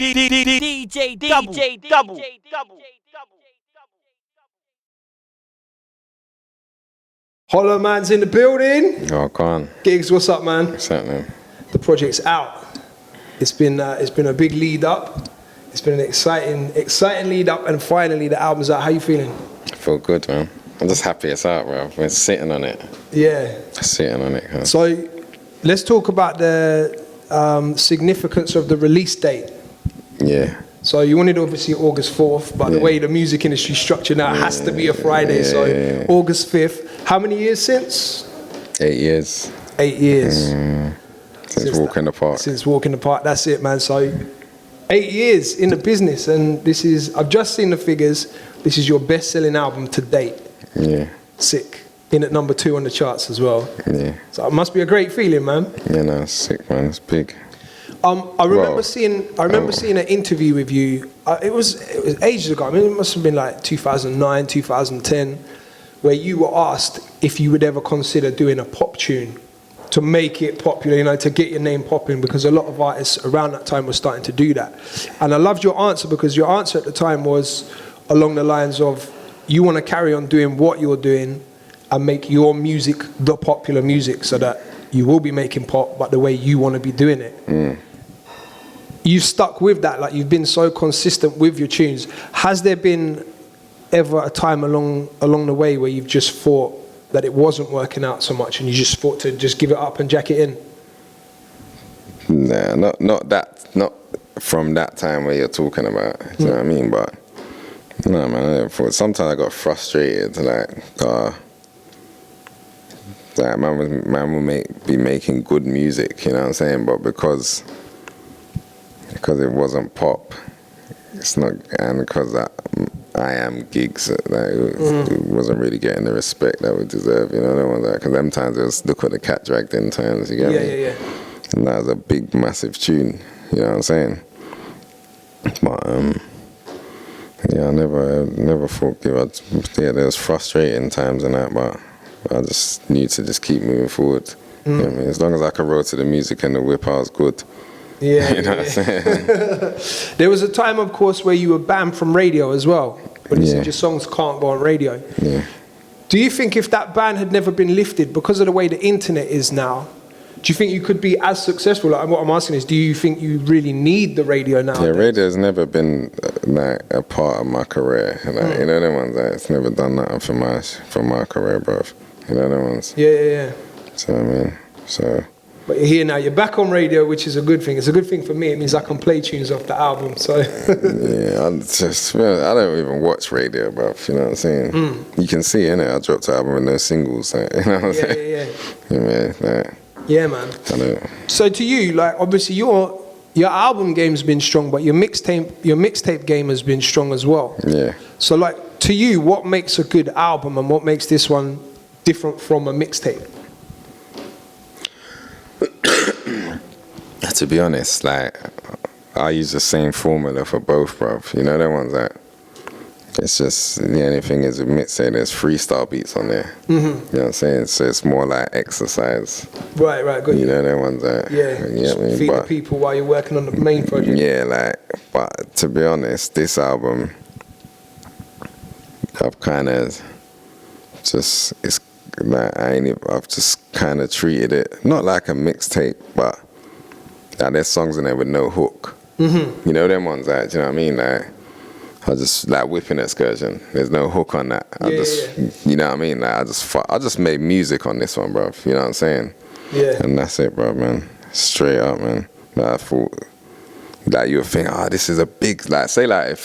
DJDUBLTV. Hollow Man's in the building. Oh, go on. Gigs, what's up, man? What's happening? The project's out. It's been a big lead up. It's been an exciting lead up, and finally the album's out. How you feeling? I feel good, man. I'm just happy it's out, bro. We're sitting on it. Yeah. Sitting on it. Huh? So let's talk about the significance of the release date. Yeah. So you wanted obviously August 4th, but the way the music industry is structured now, it has to be a Friday. So August 5th. How many years since? 8 years. 8 years. Since Walking the Park. Since Walking the Park, that's it, man. So 8 years in the business, and this is, I've just seen the figures, this is your best-selling album to date. Yeah. Sick. In at number 2 on the charts as well. Yeah. So it must be a great feeling, man. Yeah, no, it's sick, man. It's big. I remember seeing an interview with you. It was ages ago. I mean, it must have been like 2009, 2010, where you were asked if you would ever consider doing a pop tune to make it popular, you know, to get your name popping, because a lot of artists around that time were starting to do that. And I loved your answer, because your answer at the time was along the lines of, you want to carry on doing what you're doing and make your music the popular music, so that you will be making pop, but the way you want to be doing it. You've stuck with that, like you've been so consistent with your tunes. Has there been ever a time along the way where you've just thought that it wasn't working out so much and you just thought to just give it up and jack it in? Nah, not from that time where you're talking about. Do you know what I mean? But no, man. Sometimes I got frustrated, man will be making good music, you know what I'm saying? But because it wasn't pop, it's not, and because I am gigs, it wasn't really getting the respect that we deserve, you know. Because them times it was look what the cat dragged in times, you get me? Yeah. And that was a big, massive tune, you know what I'm saying? But yeah, I never thought give up. Yeah, there was frustrating times and that, but I just need to just keep moving forward. You know what I mean? As long as I could roll to the music and the whip, I was good. Yeah, you know what I'm saying? There was a time, of course, where you were banned from radio as well, when you said your songs can't go on radio. Yeah. Do you think if that ban had never been lifted, because of the way the internet is now, do you think you could be as successful? Like, what I'm asking is, do you think you really need the radio now? Yeah, radio's never been like a part of my career. Like, you know them ones, it's never done nothing for my career, bruv. You know them ones. Yeah. So I mean, But you're here now, you're back on radio, which is a good thing. It's a good thing for me, it means I can play tunes off the album, so. Yeah, I don't even watch radio, bruv, you know what I'm saying? You can see, innit, I dropped the album with no singles, like, you know what I'm saying? Yeah, man. I know. So to you, like, obviously your album game's been strong, but your mixtape game has been strong as well. Yeah. So like, to you, what makes a good album and what makes this one different from a mixtape? To be honest, like, I use the same formula for both, bruv. You know them ones that it's just, the only thing is with mixtape, there's freestyle beats on there. You know what I'm saying? So it's more like exercise. Right, good. You know them ones that feed the people while you're working on the main project. Yeah, like, but to be honest, this album, I've kind of just, it's like, I've just kind of treated it, not like a mixtape, but like, there's songs in there with no hook. You know them ones, like, do you know what I mean? Like, I just, like Whippin Excursion, there's no hook on that. You know what I mean? Like, I just made music on this one, bro. You know what I'm saying? Yeah. And that's it, bro, man. Straight up, man. Like, I thought, like, you would think, this is a big, like, say, like,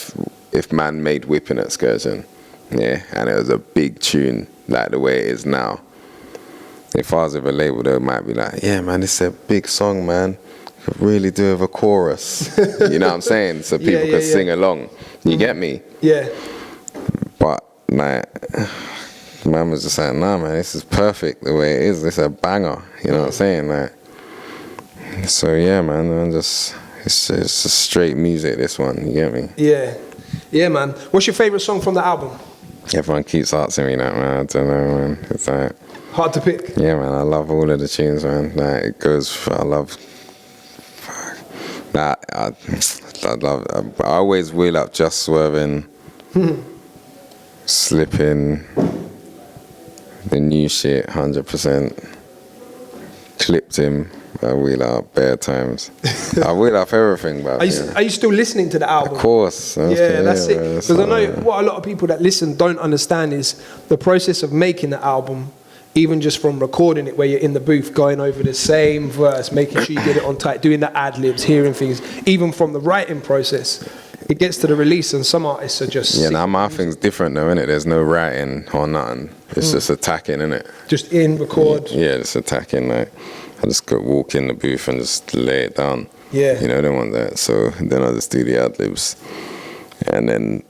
if man made Whippin Excursion, yeah, and it was a big tune, like the way it is now. If I was with a label, they might be like, yeah, man, this is a big song, man. Could really do with a chorus. You know what I'm saying? So people could sing along. You get me? Yeah. But like, man was just like, nah, man, this is perfect the way it is. This is a banger. You know what I'm saying? Like, so yeah, man, it's just straight music. This one, you get me? Yeah, man. What's your favorite song from the album? Everyone keeps asking me that, man. I don't know, man. It's like hard to pick. Yeah, man. I love all of the tunes, man. Like, it goes. I love. Nah, I always wheel up, just swerving, slipping, the new shit, 100%. Clipped him. I wheel up bare times. I wheel up everything, bro. Are you still listening to the album? Of course. Yeah, that's it. Because I know what a lot of people that listen don't understand is the process of making the album, even just from recording it where you're in the booth going over the same verse, making sure you get it on tight, doing the ad-libs, hearing things, even from the writing process. It gets to the release and some artists are just... Yeah, now my thing's different though, innit? There's no writing or nothing. It's just attacking, innit? Just in, record. Yeah, just attacking, like... I just go walk in the booth and just lay it down. Yeah. You know, they want that. So then I just do the ad-libs. And then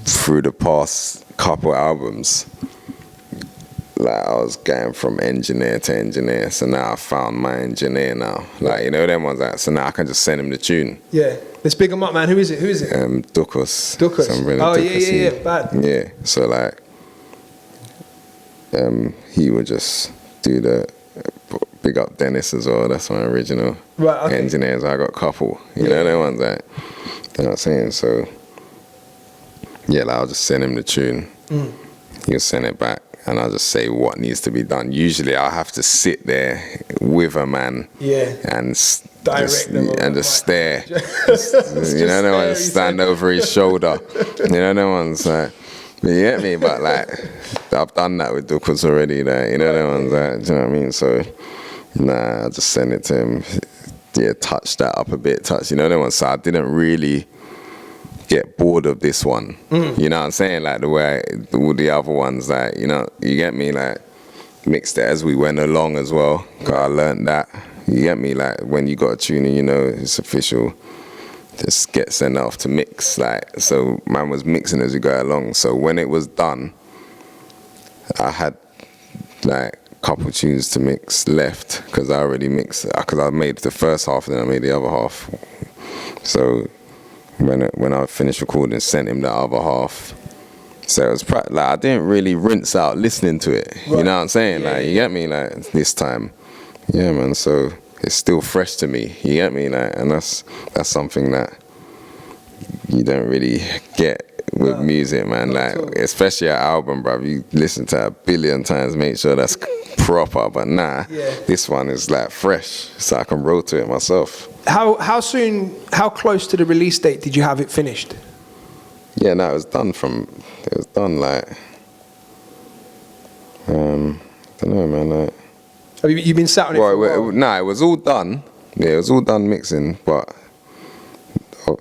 through the past couple albums, like I was going from engineer to engineer. So now I found my engineer now. Like, you know, them ones that. So now I can just send him the tune. Yeah. Let's big him up, man. Who is it? Dubl. Oh, yeah, bad. Yeah. So like, he would just do the... Big up Dennis as well, that's my original engineers. I got a couple, you know, them ones that, you know what I'm saying? So, yeah, like, I'll just send him the tune, he'll send it back, and I'll just say what needs to be done. Usually I'll have to sit there with a man and direct them and just stare. You know, no one stand over his shoulder. You know, no one's like, you get me? But like, I've done that with Dubl already. Like, you know, no one's like, do you know what I mean? So, nah, I just send it to him. Yeah, touch that up a bit. You know, no one. So I didn't really get bored of this one. You know what I'm saying? Like the way all the other ones, like, you know, you get me? Like, mixed it as we went along as well. Cause I learned that. You get me? Like, when you got a tuner, you know, it's official. Just get sent off to mix. Like, so man was mixing as we go along. So when it was done, I had like a couple tunes to mix left because I already mixed. Because I made the first half and then I made the other half. So when I finished recording, sent him the other half. So it was like I didn't really rinse out listening to it. Right. You know what I'm saying? Yeah, like, you get me? Like, this time, yeah, man. So it's still fresh to me. You get me? Like, and that's something that you don't really get with music, man. Like, especially an album, bro. You listen to it 1 billion times, make sure that's proper. But nah, this one is like fresh, so I can roll to it myself. How close to the release date did you have it finished? Yeah, no, it was done like, I don't know, man. Like, have you been sat on it for a while? Nah, it was all done. Yeah, it was all done mixing, but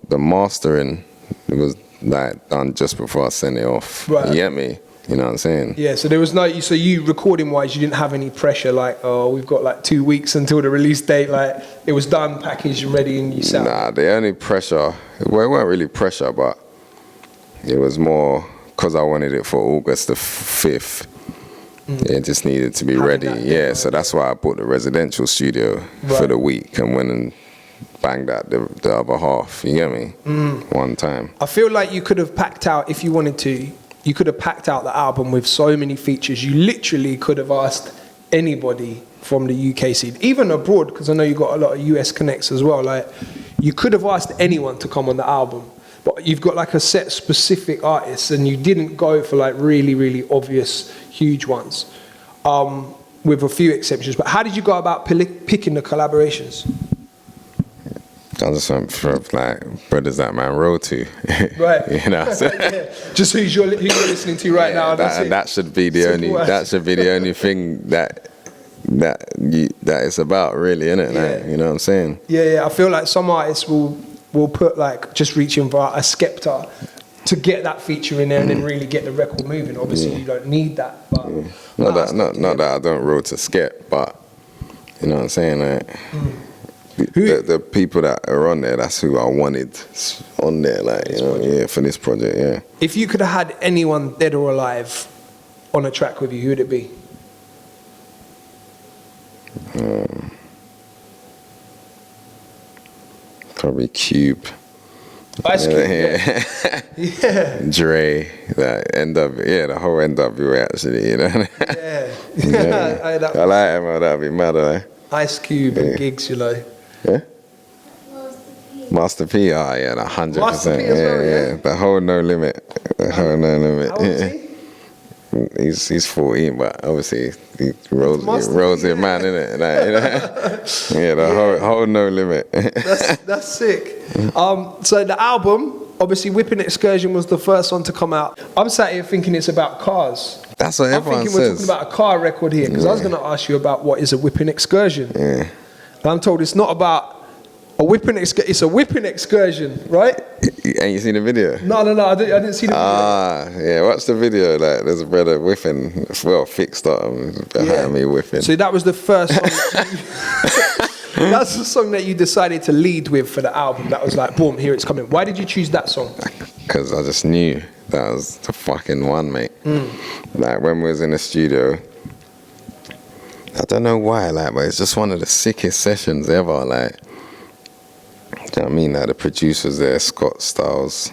the mastering, it was like done just before I sent it off. Right. You get me? You know what I'm saying? Yeah, so there was no, so you recording wise, you didn't have any pressure like, oh, we've got like 2 weeks until the release date. Like, it was done, packaged and ready, and you sat. Nah, the only pressure, well, it weren't really pressure, but it was more because I wanted it for August the 5th. It just needed to be ready. Yeah, so that's why I bought the residential studio for the week and went and banged out the other half. You get me? One time. I feel like you could have packed out, if you wanted to, you could have packed out the album with so many features. You literally could have asked anybody from the UK scene, even abroad, because I know you got a lot of US connects as well. Like, you could have asked anyone to come on the album, but you've got like a set specific artists, and you didn't go for like really, really obvious, huge ones, with a few exceptions. But how did you go about picking the collaborations? I just went for like brothers that man roll to, right? You know, so. Just who you're listening to right now. That should be the only thing that it's about, really, isn't it? Like, you know what I'm saying? Yeah. I feel like some artists will put like just reaching for a Skepta to get that feature in there and then really get the record moving. Obviously, you don't need that. But not that I don't roll to Skep, but you know what I'm saying? Like, the people that are on there, that's who I wanted on there, like, you know, for this project, yeah. If you could have had anyone dead or alive on a track with you, who would it be? Probably Cube. Ice Cube, yeah. Dre, the whole NWA, actually, you know. Yeah. I like him, that'd be mad, Ice Cube and Gigs, you know. Yeah? What was the Master P, oh yeah, 100%. Master P as well, yeah. The whole No Limit. The whole No Limit. How old is he? He's 14, but obviously he rolls it, man, innit? Like, you know? Yeah, the whole No Limit. That's sick. So the album, obviously, Whippin Excursion was the first one to come out. I'm sat here thinking it's about cars. That's what everyone says. We're talking about a car record here, because I was going to ask you about what is a Whippin Excursion. Yeah. And I'm told it's not about a Whippin Excursion, it's a Whippin Excursion, right? Ain't you seen the video? No, I didn't see the video. Yeah, watch the video. Like, there's a brother whipping, well, fixed up behind me whipping. So that was the first song. That's the song that you decided to lead with for the album. That was like, boom, here it's coming. Why did you choose that song? Because I just knew that was the fucking one, mate. Like, when we was in the studio, I don't know why, like, but it's just one of the sickest sessions ever, like. Do you know what I mean? Like, the producers there, Scott Styles,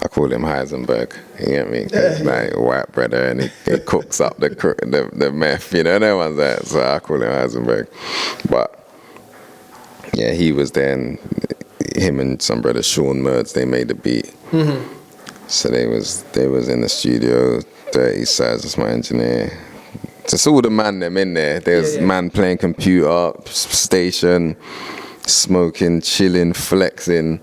I call him Heisenberg, you get me? Like, white brother, and he cooks up the meth, you know, that one's that, so I call him Heisenberg. But, yeah, he was there, and him and some brother, Sean Merds, they made the beat. So they was in the studio, Dirty Size was my engineer. Just all the man them in there. There's man playing computer, station, smoking, chilling, flexing,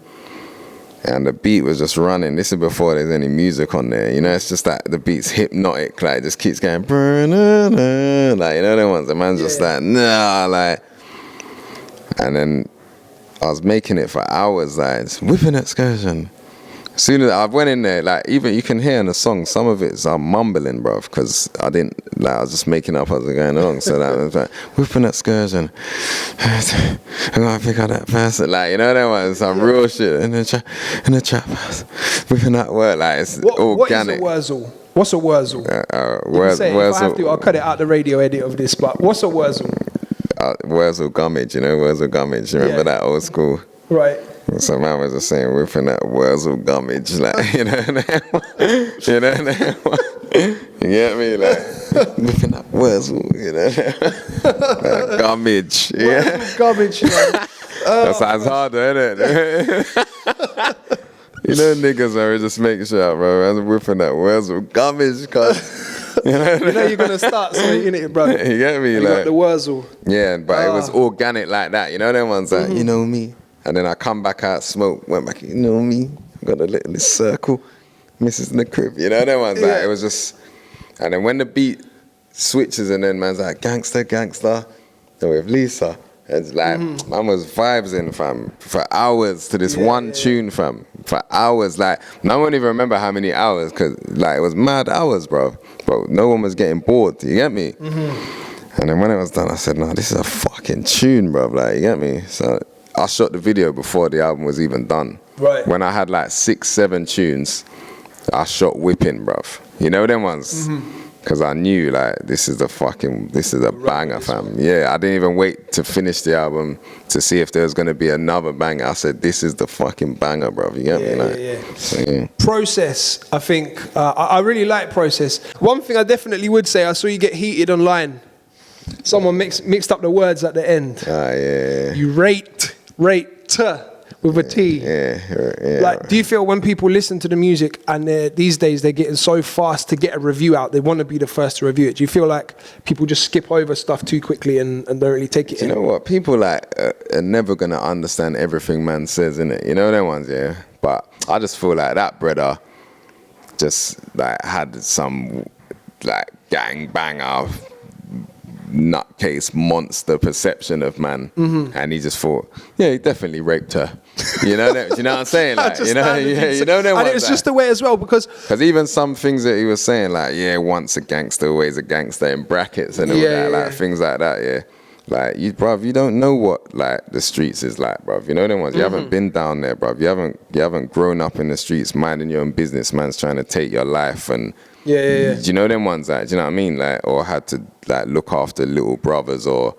and the beat was just running. This is before there's any music on there, you know. It's just that the beat's hypnotic, like it just keeps going, like, you know, the ones the man's just like, nah, like. And then I was making it for hours, like, Whippin Excursion. As soon as I went in there, like, even you can hear in the song, some of it's I'm mumbling, bruv, because I was just making up as I was going along. So that was like, Whippin Excursion. I'm gonna pick out that person, like, you know, that was some real shit in the trap house. Whipping that word, like, it's organic. What is a wursel? What's a wursel? Wursel. If I have to, I'll cut it out the radio edit of this. But what's a wursel? Wursel gummage, you know, Wursel gummage. Remember that old school? Right. So man was just saying, whipping that wursel gummage, like, you know you get me, like, whipping that wursel, you know, like, gummage, yeah. Gummage, man. That sounds harder, innit? You know, niggas are just making sure out, bro. I'm whipping that wursel gummage, cause you know you're gonna start something in it, bro. You get me, you like got the wursel. Yeah, but it was organic like that. You know, them ones like, you know me. And then I come back out, smoke, went back, you know me, got a little circle, Mrs. in the crib, you know, that one's like, it was just, and then when the beat switches and then man's like, gangster, then with Lisa, it's like, man was vibes in, fam, for hours to this one tune, fam, for hours, like, I won't even remember how many hours, because, like, it was mad hours, bro, but no one was getting bored, you get me? And then when it was done, I said, no, this is a fucking tune, bro, like, you get me? So I shot the video before the album was even done. Right. When I had like 6-7 tunes, I shot Whippin, bruv. You know them ones? Because I knew like this is a banger, fam. Yeah, I didn't even wait to finish the album to see if there was going to be another banger. I said, this is the fucking banger, bruv. You get me? Like, so, Process, I think. I really like Process. One thing I definitely would say, I saw you get heated online. Someone mixed up the words at the end. You rate with a T. Yeah. Like, do you feel when people listen to the music and these days they're getting so fast to get a review out, they want to be the first to review it? Do you feel like people just skip over stuff too quickly and don't really take it in? You know what? People like are never gonna understand everything man says, innit? You know them ones, yeah. But I just feel like that brother just like had some like gang banger, nutcase monster perception of man, and he just thought, yeah, he definitely raped her. You know that? You know what I'm saying? Like, you know that. And it was just the way as well, because even some things that he was saying, like, yeah, once a gangster, always a gangster, in brackets and all that, like things like that, yeah. Like, bruv, you don't know what like the streets is like, bruv. You know them ones. You haven't been down there, bruv. You haven't grown up in the streets, minding your own business. Man's trying to take your life and. Do you know them ones, like, do you know what I mean? Like, or had to like look after little brothers, or,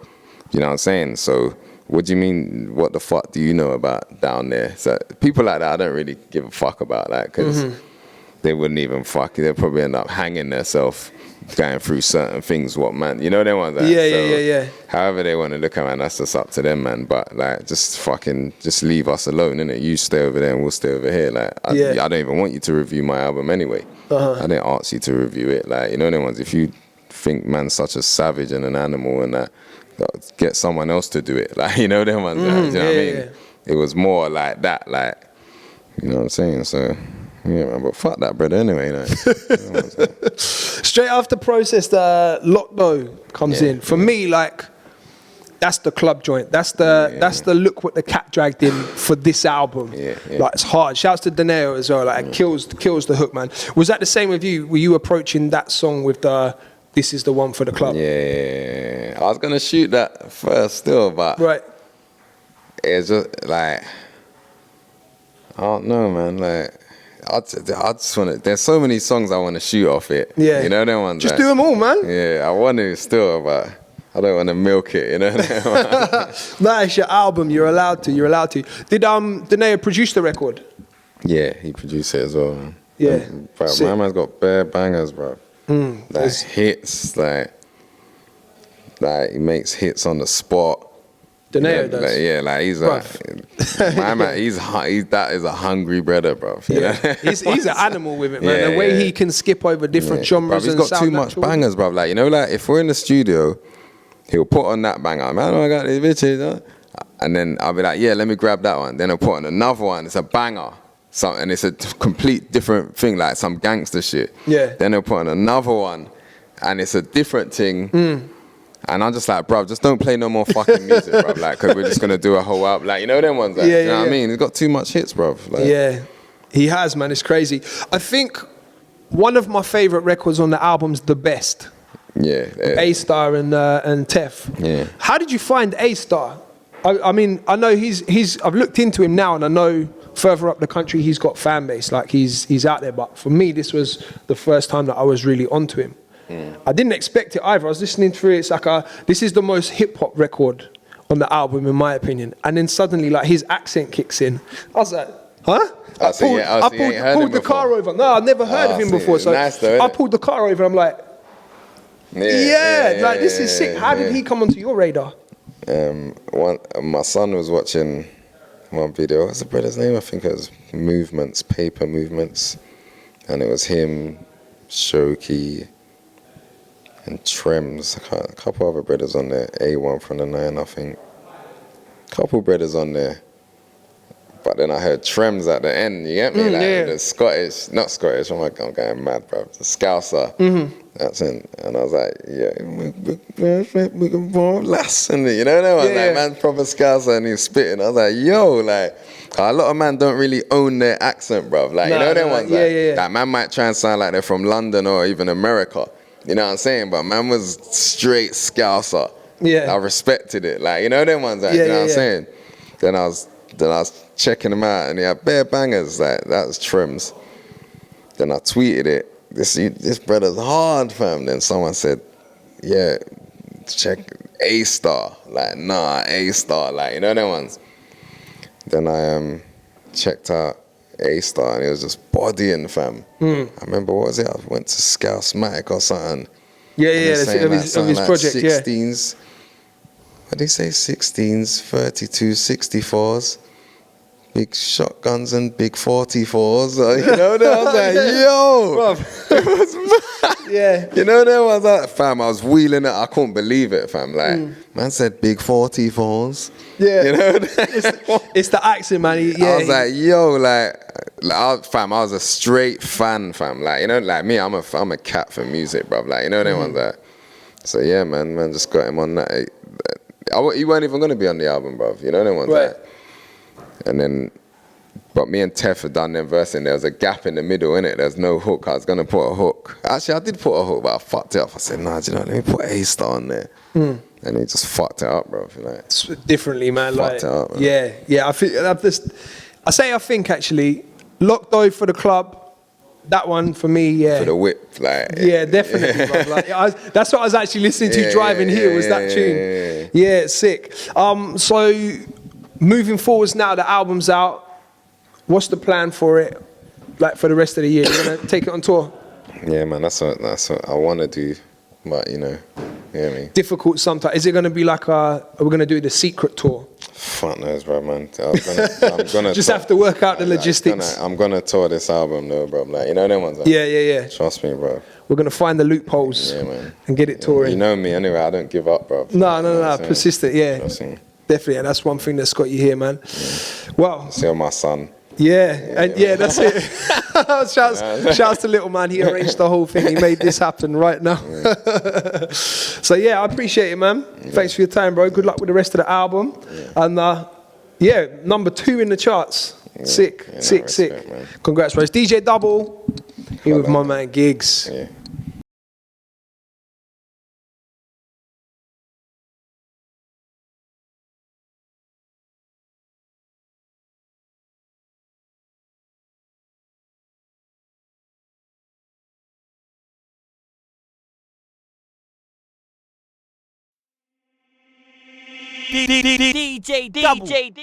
you know what I'm saying? So what do you mean, what the fuck do you know about down there? So people like that I don't really give a fuck about, like, because they wouldn't even fuck, they'd probably end up hanging themselves going through certain things, what man, you know them ones. Like, Yeah. However they want to look at, man, that's just up to them, man. But like, just leave us alone, innit? You stay over there and we'll stay over here. Like, I don't even want you to review my album anyway. I didn't ask you to review it. Like, you know them ones. If you think man's such a savage and an animal and that, get someone else to do it. Like, you know them ones. Like, you know what I mean? It was more like that. Like, you know what I'm saying? So. Yeah, man, but fuck that, brother. Anyway, like, you know straight after Process, the Lockdo comes in. For me, like, that's the club joint. That's the look what the cat dragged in for this album. Like, it's hard. Shouts to Daneo as well. Like, it kills the hook, man. Was that the same with you? Were you approaching that song with the "This is the one for the club"? Yeah, I was gonna shoot that first still, but it's just like, I don't know, man. Like, I just want to. There's so many songs I want to shoot off it. Yeah, you know them ones. Just do them all, man. Yeah, I want to still, but I don't want to milk it. You know. That is your album. You're allowed to. Did Daneo produce the record? Yeah, he produced it as well. Man. Yeah, bro, my man's got bare bangers, bro. Like hits, like he makes hits on the spot. Daneo does. Like, yeah, like he's my man. That is a hungry brother, bro. Yeah, he's an animal with it, man. The way he can skip over different genres. Bruv, he's got too much bangers, bro. Like, you know, like if we're in the studio, he'll put on that banger. Man, I got these bitches, huh? And then I'll be like, yeah, let me grab that one. Then I'll put on another one. It's a banger. And it's a complete different thing, like some gangster shit. Yeah. Then they'll put on another one, and it's a different thing. And I'm just like, bro, just don't play no more fucking music, bro. Like, because we're just going to do a whole album. Like, you know them ones? Like, you know what I mean? He's got too much hits, bro. Like, yeah, he has, man. It's crazy. I think one of my favourite records on the album's The Best. Yeah. A-Star and Tef. Yeah. How did you find A-Star? I mean, I know I've looked into him now, and I know further up the country he's got fan base. Like, he's out there. But for me, this was the first time that I was really onto him. I didn't expect it either. I was listening through it. It's like this is the most hip hop record on the album, in my opinion. And then suddenly, like, his accent kicks in. I was like, huh? I pulled the car over. No, I've never heard of him before. So nice though, I pulled the car over. I'm like, like this is sick. How did he come onto your radar? My son was watching one video. What's the brother's name? I think it was Paper Movements, and it was him, Shoki, and Trems, a couple other brothers on there, A1 from the 9, I think. Couple brothers on there. But then I heard Trems at the end, you get me? The Scottish, not Scottish, I'm going mad, bro. The Scouser. That's in. And I was like, we can borrow less. And you know what I mean? Like, man's proper Scouser and he's spitting. I was like, yo, like, a lot of men don't really own their accent, bro. Like, you know them ones? That man might try and sound like they're from London or even America. You know what I'm saying? But man was straight Scouser. Yeah. I respected it. Like, you know them ones? Like, you know what I'm saying? Then I was checking him out, and he had bare bangers. Like, that was Trims. Then I tweeted it. This brother's hard, fam. Then someone said, yeah, check A-Star. Like, nah, A-Star. Like, you know them ones? Then I checked out A-Star, and it was just bodying, fam. I remember, what was it? I went to Scousematic or something. Of his project, 16s. What did he say? 16s, 32, 64s. Big shotguns and big 44s. You know that? I was like, yo! It was mad. Yeah. You know that? I was like, fam, I was wheeling it. I couldn't believe it, fam. Like, man said big 44s. Yeah. You know it's the accent, man. I was like, yo, I was a straight fan, fam. Like, you know, like me, I'm a cat for music, bruv. Like, you know that one's like. So yeah, man, just got him on that. He weren't even gonna be on the album, bruv. You know that one's like. And then, but me and Tef had done their verse, and there was a gap in the middle, innit? There's no hook. I was gonna put a hook. Actually, I did put a hook, but I fucked it up. I said, nah, do you know, let me put A-Star on there. And he just fucked it up, bro. Like, differently, man. Fucked it up, man. Yeah. I think actually, Lockdo for the club. That one for me, yeah. For the whip, like. Yeah, definitely, bro. Like, that's what I was actually listening to driving here. Was that tune? Yeah, it's sick. So moving forwards now, the album's out. What's the plan for it? Like for the rest of the year, you're gonna take it on tour? Yeah, man, that's what I want to do, but you know me. Difficult sometimes. Is it going to be like are we going to do the secret tour? Fuck knows, bro, man. I'm gonna Just have to work out the logistics. I'm gonna tour this album, though, bro. Like, you know them ones. Like, Yeah. Trust me, bro. We're going to find the loopholes Man. and get it touring. You know me anyway. I don't give up, bro. No. Persistent, yeah. Trust me. Definitely, and that's one thing that's got you here, man. Yeah. Well, See my son. Yeah, that's it. Shouts to little man. He arranged the whole thing. He made this happen right now. So yeah, I appreciate it, man. Thanks for your time, bro. Good luck with the rest of the album. And number 2 in the charts. Sick. Man. Congrats, bro. It's DJ Dubl. Here with my man Gigs. Yeah. DJDUBLTV.